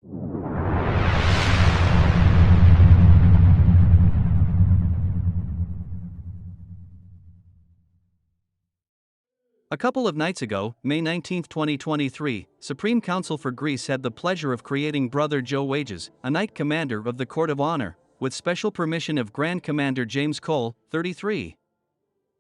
A couple of nights ago, May 19, 2023, Supreme Council for Greece had the pleasure of creating Brother Joe Wages, a Knight Commander of the Court of Honor, with special permission of Grand Commander James Cole, 33.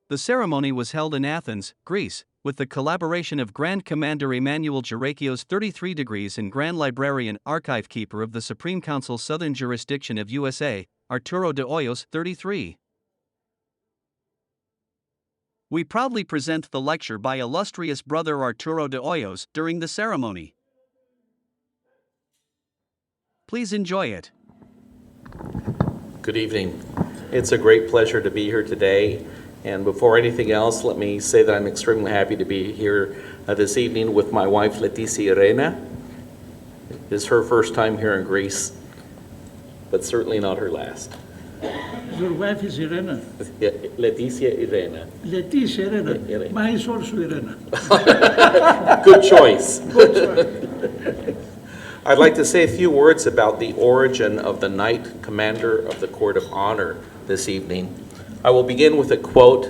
The ceremony was held in Athens, Greece, with the collaboration of Grand Commander Emmanuel Gerakios, 33 degrees, and Grand Librarian, Archive Keeper of the Supreme Council Southern Jurisdiction of USA, Arturo De Hoyos, 33. We proudly present the lecture by Illustrious Brother Arturo De Hoyos during the ceremony. Please enjoy it. Good evening. It's a great pleasure to be here today. And before anything else, let me say that I'm extremely happy to be here this evening with my wife, Leticia Irena. It's her first time here in Greece, but certainly not her last. Your wife is Irena? Leticia Irena. Leticia Irena. Mine is also Irena. Good choice. Good choice. I'd like to say a few words about the origin of the Knight Commander of the Court of Honor this evening. I will begin with a quote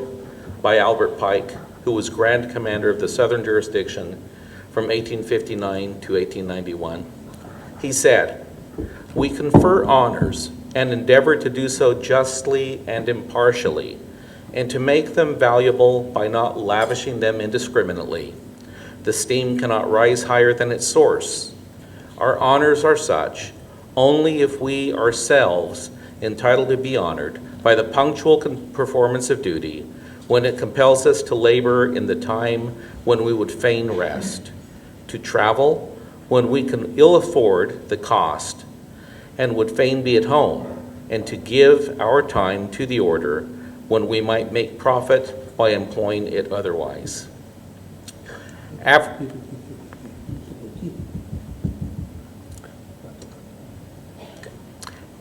by Albert Pike, who was Grand Commander of the Southern Jurisdiction from 1859 to 1891. He said, "We confer honors and endeavor to do so justly and impartially, and to make them valuable by not lavishing them indiscriminately. The steam cannot rise higher than its source. Our honors are such only if we ourselves entitled to be honored by the punctual performance of duty, when it compels us to labor in the time when we would fain rest, to travel when we can ill afford the cost, and would fain be at home, and to give our time to the order when we might make profit by employing it otherwise."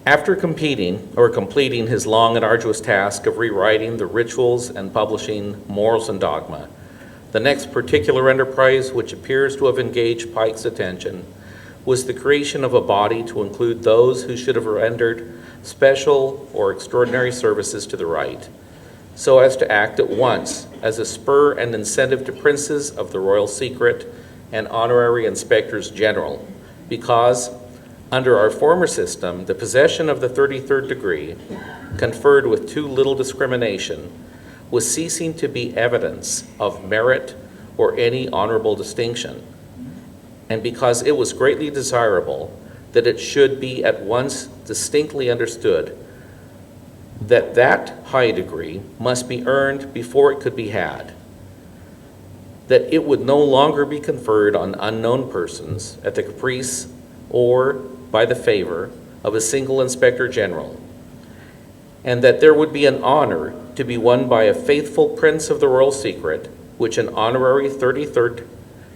After completing his long and arduous task of rewriting the rituals and publishing Morals and Dogma, the next particular enterprise which appears to have engaged Pike's attention was the creation of a body to include those who should have rendered special or extraordinary services to the right, so as to act at once as a spur and incentive to princes of the royal secret and honorary inspectors general, because under our former system, the possession of the 33rd degree, conferred with too little discrimination, was ceasing to be evidence of merit or any honorable distinction, and because it was greatly desirable that it should be at once distinctly understood that that high degree must be earned before it could be had, that it would no longer be conferred on unknown persons at the caprice or by the favor of a single inspector general, and that there would be an honor to be won by a faithful prince of the royal secret, which an honorary 33rd,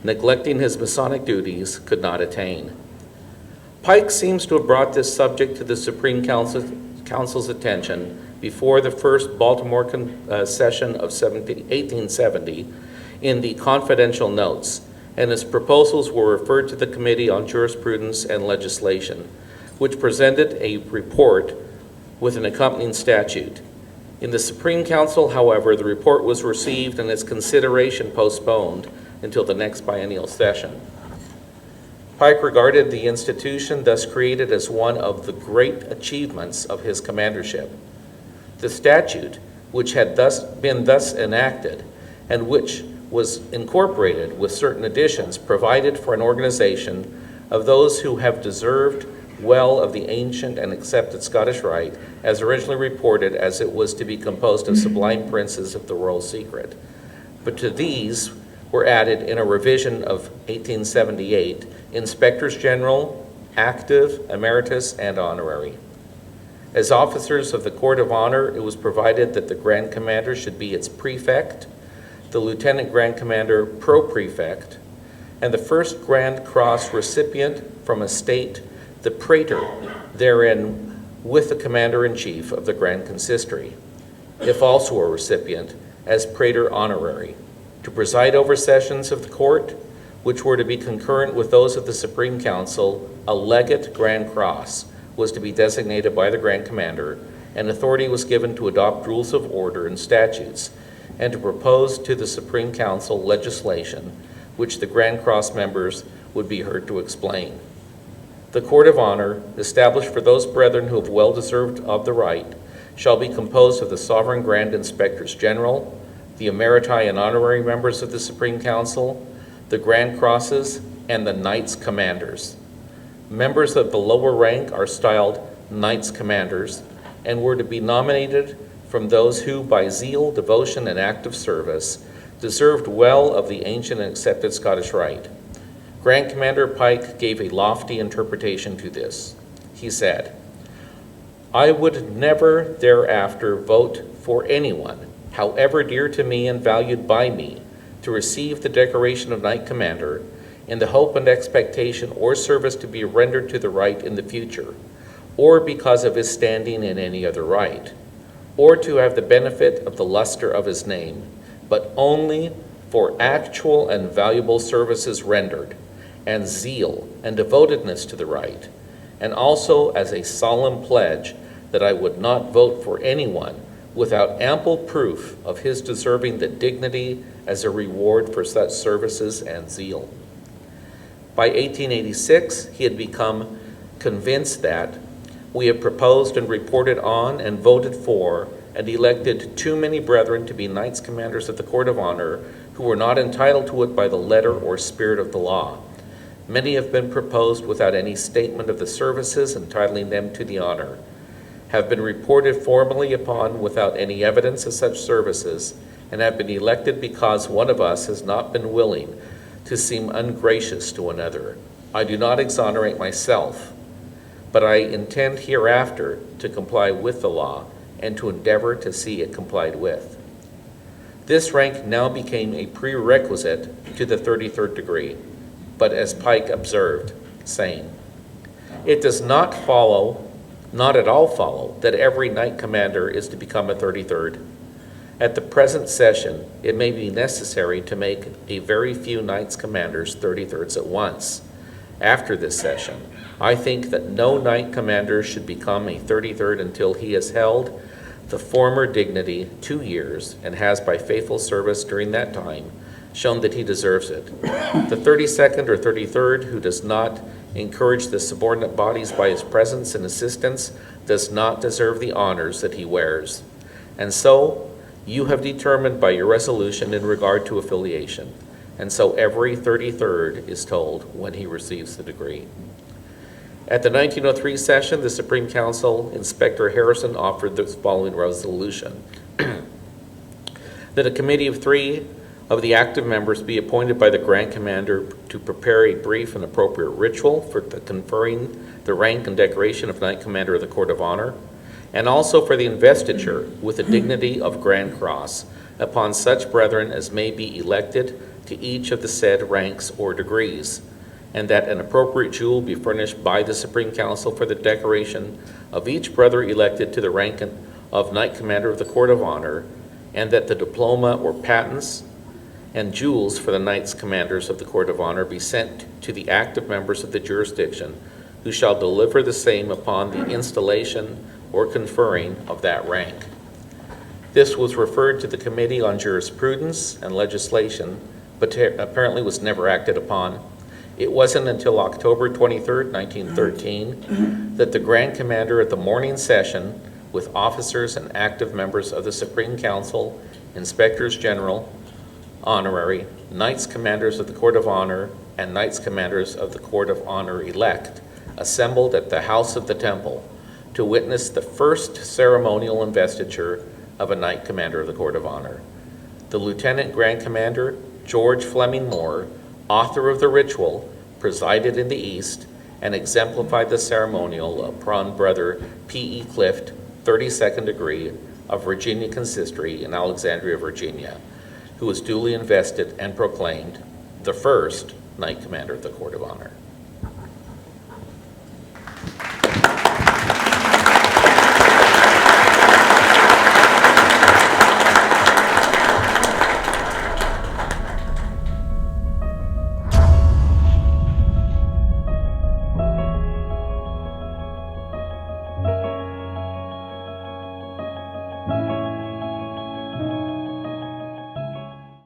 neglecting his Masonic duties, could not attain. Pike seems to have brought this subject to the Supreme Council's attention before the first Baltimore session of 1870 in the confidential notes, and his proposals were referred to the Committee on Jurisprudence and Legislation, which presented a report with an accompanying statute. In the Supreme Council, however, the report was received and its consideration postponed until the next biennial session. Pike regarded the institution thus created as one of the great achievements of his commandership. The statute, which had been thus enacted, and which was incorporated with certain additions, provided for an organization of those who have deserved well of the ancient and accepted Scottish rite, as originally reported, as it was to be composed of sublime princes of the royal secret. But to these were added, in a revision of 1878, inspectors general, active, emeritus, and honorary. As officers of the Court of Honor, it was provided that the Grand Commander should be its prefect, the Lieutenant Grand Commander pro-prefect, and the first Grand Cross recipient from a state, the praetor, therein with the Commander-in-Chief of the Grand Consistory, if also a recipient, as praetor honorary, to preside over sessions of the court, which were to be concurrent with those of the Supreme Council, a legate Grand Cross was to be designated by the Grand Commander, and authority was given to adopt rules of order and statutes, and to propose to the Supreme Council legislation, which the Grand Cross members would be heard to explain. The Court of Honor, established for those brethren who have well deserved of the right, shall be composed of the Sovereign Grand Inspectors General, the Emeriti and Honorary members of the Supreme Council, the Grand Crosses, and the Knights Commanders. Members of the lower rank are styled Knights Commanders and were to be nominated from those who, by zeal, devotion, and active service, deserved well of the ancient and accepted Scottish rite. Grand Commander Pike gave a lofty interpretation to this. He said, "I would never thereafter vote for anyone, however dear to me and valued by me, to receive the decoration of Knight Commander in the hope and expectation or service to be rendered to the right in the future, or because of his standing in any other right, or to have the benefit of the luster of his name, but only for actual and valuable services rendered, and zeal and devotedness to the right, and also as a solemn pledge that I would not vote for anyone without ample proof of his deserving the dignity as a reward for such services and zeal." By 1886, he had become convinced that we have proposed and reported on and voted for and elected too many brethren to be Knights Commanders of the Court of Honor who were not entitled to it by the letter or spirit of the law. Many have been proposed without any statement of the services entitling them to the honor, have been reported formally upon without any evidence of such services, and have been elected because one of us has not been willing to seem ungracious to another. I do not exonerate myself, but I intend hereafter to comply with the law and to endeavor to see it complied with. This rank now became a prerequisite to the 33rd degree, but as Pike observed, saying, "It does not at all follow, that every Knight Commander is to become a 33rd. At the present session, it may be necessary to make a very few Knights Commanders 33rds at once. After this session, I think that no Knight Commander should become a 33rd until he has held the former dignity 2 years and has, by faithful service during that time, shown that he deserves it. The 32nd or 33rd who does not encourage the subordinate bodies by his presence and assistance does not deserve the honors that he wears. And so you have determined by your resolution in regard to affiliation. And so every 33rd is told when he receives the degree." At the 1903 session, the Supreme Council Inspector Harrison offered the following resolution: that a committee of 3 of the active members be appointed by the Grand Commander to prepare a brief and appropriate ritual for the conferring the rank and decoration of Knight Commander of the Court of Honor, and also for the investiture with the dignity of Grand Cross upon such brethren as may be elected to each of the said ranks or degrees, and that an appropriate jewel be furnished by the Supreme Council for the decoration of each brother elected to the rank of Knight Commander of the Court of Honor, and that the diploma or patents and jewels for the Knights Commanders of the Court of Honor be sent to the active members of the jurisdiction, who shall deliver the same upon the installation or conferring of that rank. This was referred to the Committee on Jurisprudence and Legislation, but apparently was never acted upon. It wasn't until October 23rd, 1913, that the Grand Commander at the morning session, with officers and active members of the Supreme Council, Inspectors General, Honorary, Knights Commanders of the Court of Honor, and Knights Commanders of the Court of Honor elect, assembled at the House of the Temple to witness the first ceremonial investiture of a Knight Commander of the Court of Honor. The Lieutenant Grand Commander, George Fleming Moore, author of the ritual, presided in the East and exemplified the ceremonial upon Brother P.E. Clift, 32nd degree of Virginia Consistory in Alexandria, Virginia, who was duly invested and proclaimed the first Knight Commander of the Court of Honor.